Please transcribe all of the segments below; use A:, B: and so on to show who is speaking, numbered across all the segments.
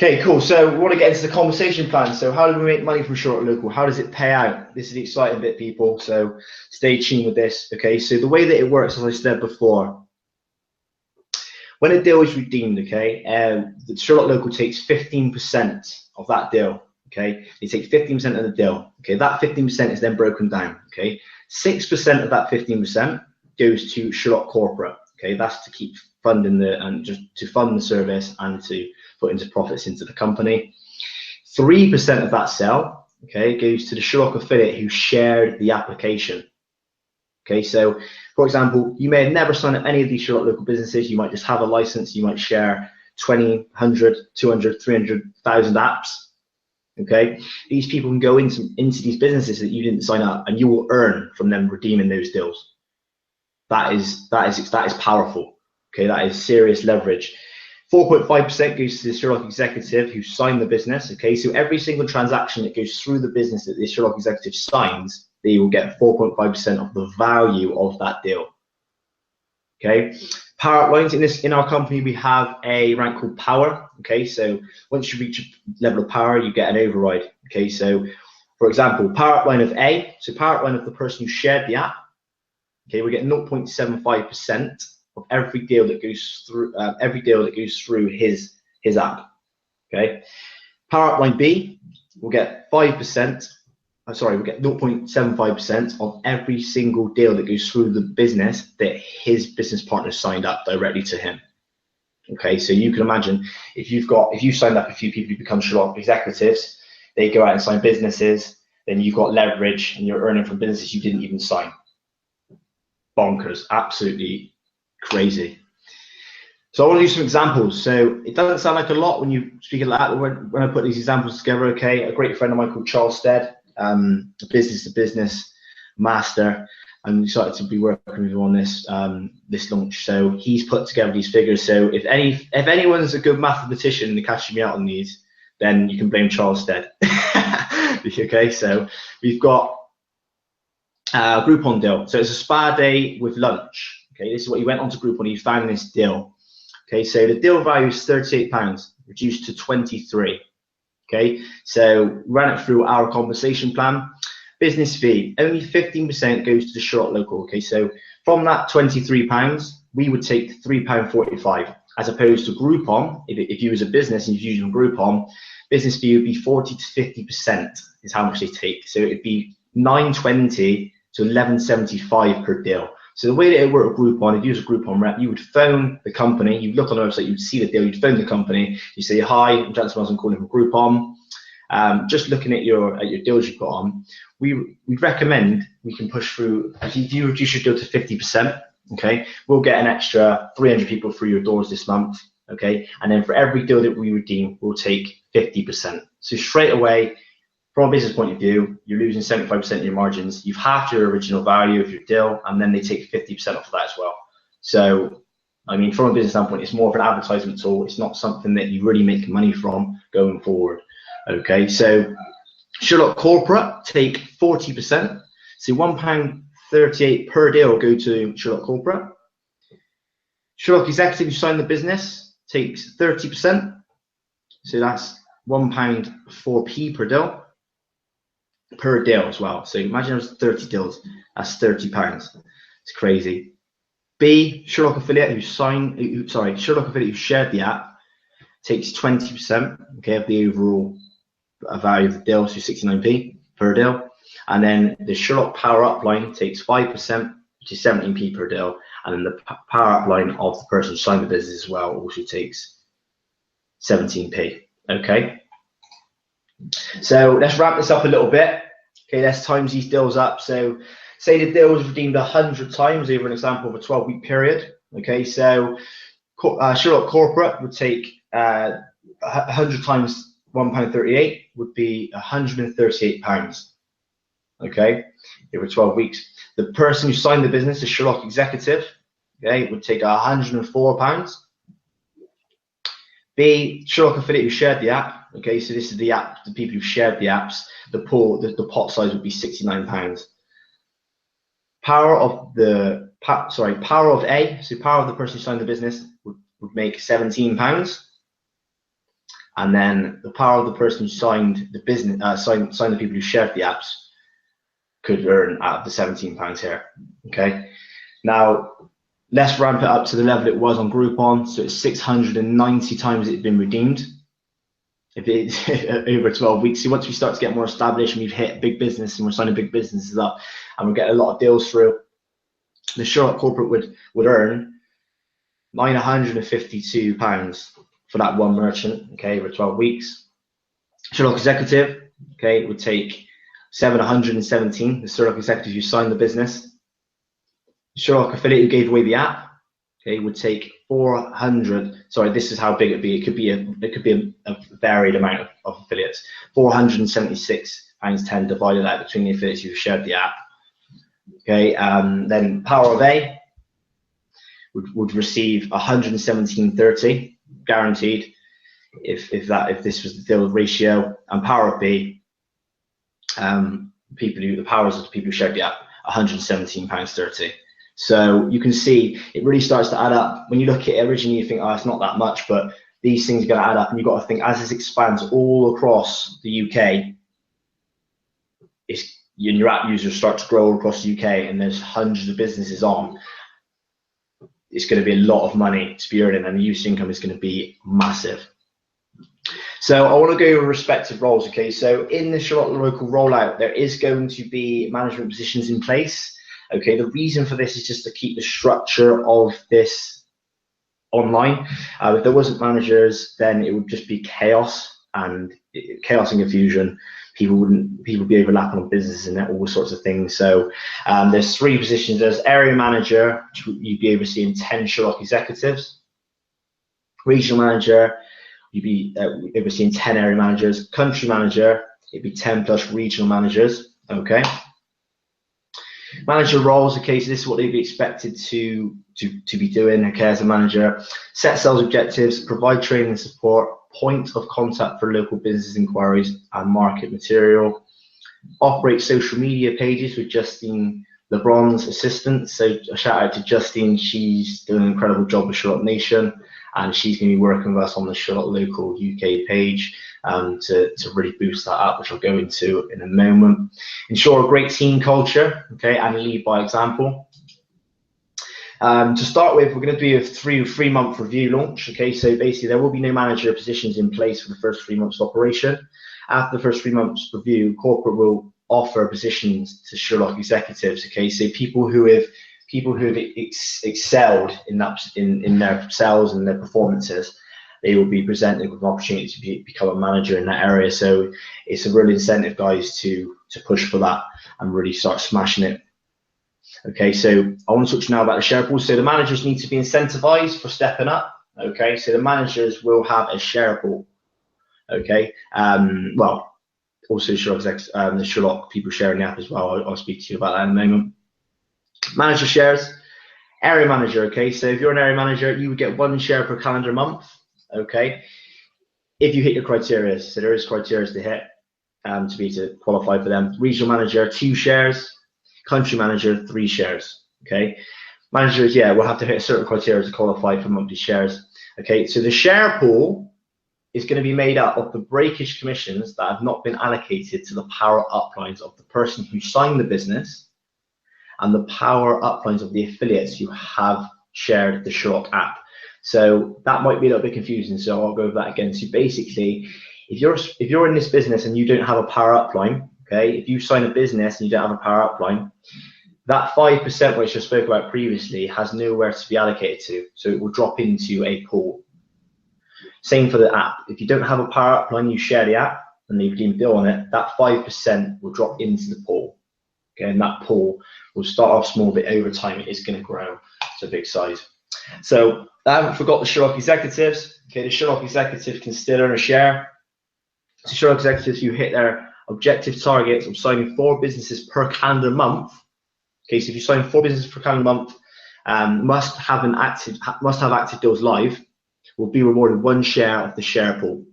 A: Okay, cool. So we want to get into the conversation plan. So how do we make money from Sherlock Local? How does it pay out? This is the exciting bit, people. So stay tuned with this. Okay, so the way that it works, as I said before, when a deal is redeemed, okay, the Sherlock Local takes 15% of that deal. Okay, they take 15% of the deal. Okay, that 15% is then broken down. Okay, 6% of that 15% goes to Sherlock Corporate. Okay, that's to keep funding and just to fund the service and to put into profits into the company. 3% of that sale, okay, goes to the Sherlock affiliate who shared the application. Okay, so for example, you may have never signed up any of these Sherlock Local businesses. You might just have a license. You might share 20, 100, 200, 300,000 apps. Okay, these people can go into these businesses that you didn't sign up, and you will earn from them redeeming those deals. That is powerful. Okay, that is serious leverage. 4.5% goes to the Sherlock executive who signed the business. Okay, so every single transaction that goes through the business that the Sherlock executive signs, they will get 4.5% of the value of that deal. Okay, power uplines in our company, we have a rank called power. Okay, so once you reach a level of power, you get an override. Okay, so for example, power upline of A, so power upline of the person who shared the app. Okay, we get 0.75% of every deal that goes through his app. Okay, power upline B will get 5%. We get 0.75% of every single deal that goes through the business that his business partner signed up directly to him. Okay, so you can imagine if you signed up a few people who become Sherlock executives, they go out and sign businesses, then you've got leverage and you're earning from businesses you didn't even sign. Bonkers, absolutely crazy. So I want to do some examples. So it doesn't sound like a lot when you speak like that, but when I put these examples together, okay, a great friend of mine called Charles Stead, a business-to-business master, and decided to be working with him on this launch. So he's put together these figures. So if anyone's a good mathematician and they're catching me out on these, then you can blame Charles Stead. Okay, so we've got a Groupon deal. So it's a spa day with lunch. Okay, this is what he went on to Groupon. He found this deal. Okay, so the deal value is £38, reduced to 23. Okay, so ran it through our compensation plan. Business fee, only 15% goes to the Sherlock Local. Okay, so from that £23, we would take £3.45, as opposed to Groupon. If you was a business and you're using Groupon, business fee would be 40 to 50% is how much they take. So it'd be £9.20 to £11.75 per deal. So the way that it worked with Groupon, if you use a Groupon rep, you would phone the company, you'd look on the website, you'd see the deal, you'd phone the company, you say, hi, I'm Jackson Wells, I'm calling from Groupon. Just looking at your deals you've got on, we'd recommend we can push through, if you reduce your deal to 50%, okay, we'll get an extra 300 people through your doors this month, okay, and then for every deal that we redeem, we'll take 50%. So straight away, from a business point of view, you're losing 75% of your margins. You've halved your original value of your deal, and then they take 50% off of that as well. So, I mean, from a business standpoint, it's more of an advertisement tool. It's not something that you really make money from going forward. Okay, so Sherlock Corporate take 40%. So £1.38 per deal go to Sherlock Corporate. Sherlock Executive, who signed the business, takes 30%. So that's £1.04 per deal as well. So imagine it was 30 deals, that's £30. It's crazy. B, Sherlock affiliate who shared the app takes 20%, okay, of the overall value of the deal, so 69p per deal. And then the Sherlock power upline takes 5%, which is 17p per deal. And then the power upline of the person who signed the business as well also takes 17p. Okay. So let's wrap this up a little bit. Okay, let's times these deals up. So say the deal was redeemed 100 times over an example of a 12-week period. Okay, so Sherlock Corporate would take 100 times £1.38 would be £138. Okay, over 12 weeks. The person who signed the business, the Sherlock executive, okay, would take £104. B, Sherlock affiliate who shared the app. Okay, so this is the app, the people who shared the apps. The pot size would be £69. Power of A, so power of the person who signed the business would make £17. and then the power of the person who signed the business, signed the people who shared the apps, could earn out of the £17 here. Okay, now let's ramp it up to the level it was on Groupon. So it's 690 times it's been redeemed. If it's over 12 weeks. So once we start to get more established and we've hit big business and we're signing big businesses up and we're getting a lot of deals through, the Sherlock corporate would earn £952 for that one merchant, okay, over 12 weeks. Sherlock executive, okay, would take 717, the Sherlock executive who signed the business. Sherlock affiliate who gave away the app, okay, would take 400. Sorry, this is how big it'd be. It could be a varied amount of affiliates. £476.10 divided out between the affiliates who shared the app. Okay, then Power of A would receive 117.30 guaranteed if this was the deal ratio, and Power of B, the powers of the people who shared the app, £117.30. So you can see it really starts to add up. When you look at it originally, you think, oh, it's not that much, but these things are going to add up, and you've got to think as this expands all across the UK, your app users start to grow across the UK, and there's hundreds of businesses on. It's going to be a lot of money to be earning, and the use income is going to be massive. So I want to go over respective roles. Okay, so in the Sherlock local rollout, there is going to be management positions in place. Okay, the reason for this is just to keep the structure of this online. If there wasn't managers, then it would just be chaos and confusion. People would be overlapping on business and all sorts of things. So there's 3 positions. There's area manager, which you'd be overseeing 10 Sherlock executives. Regional manager, you'd be overseeing 10 area managers. Country manager, it'd be 10 plus regional managers. Okay. Manager roles, okay, so this is what they'd be expected to be doing, okay, as a manager. Set sales objectives, provide training and support, point of contact for local business inquiries and market material. Operate social media pages with Justine LeBron's assistant. So a shout out to Justine, she's doing an incredible job with Sherlock Nation, and she's going to be working with us on the Sherlock Local UK page to really boost that up, which I'll go into in a moment. Ensure a great team culture, okay, and lead by example. To start with, we're going to do a three-month review launch, okay, so basically there will be no manager positions in place for the first 3 months of operation. After the first 3 months review, corporate will offer positions to Sherlock executives, okay, so people who have excelled in their sales and their performances, they will be presented with an opportunity to become a manager in that area. So it's a real incentive, guys, to push for that and really start smashing it. Okay, so I want to talk to you now about the share pool. So the managers need to be incentivized for stepping up. Okay, so the managers will have a share pool. Okay, well, also the Sherlock people sharing the app as well. I'll speak to you about that in a moment. Manager shares, area manager. Okay, so if you're an area manager, you would get 1 share per calendar month. Okay, if you hit your criteria, so there is criteria to hit to qualify for them. Regional manager, 2 shares. Country manager, 3 shares. Okay, managers, yeah, will have to hit a certain criteria to qualify for monthly shares. Okay, so the share pool is going to be made up of the breakage commissions that have not been allocated to the power uplines of the person who signed the business, and the power uplines of the affiliates who have shared the Sherlock app. So that might be a little bit confusing, so I'll go over that again. So basically, if you're in this business and you don't have a power upline, okay, if you sign a business and you don't have a power upline, that 5% which I spoke about previously has nowhere to be allocated to, so it will drop into a pool. Same for the app. If you don't have a power upline, you share the app and they redeem a deal on it, that 5% will drop into the pool. Okay, and that pool will start off small, but over time it is going to grow to a big size. So I haven't forgot the Sherlock executives. Okay, the Sherlock executives can still earn a share. So Sherlock executives who hit their objective targets of signing 4 businesses per calendar month. Okay, so if you sign 4 businesses per calendar month, must have active deals live, will be rewarded 1 share of the share pool.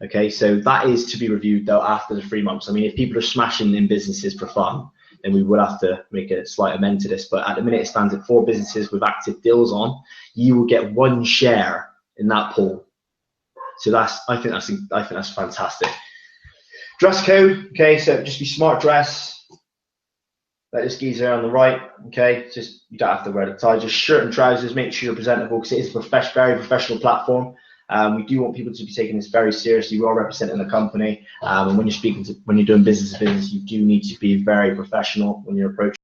A: Okay, so that is to be reviewed though after the 3 months. I mean, if people are smashing in businesses for fun, then we would have to make a slight amend to this. But at the minute, it stands at 4 businesses with active deals on. You will get 1 share in that pool. So I think that's fantastic. Dress code, okay, so just be smart dress. Like this geezer on the right, okay, just you don't have to wear the tie, just shirt and trousers, make sure you're presentable because it is a very professional platform. We do want people to be taking this very seriously. We are representing the company, and when you're doing business to business, you do need to be very professional when you're approaching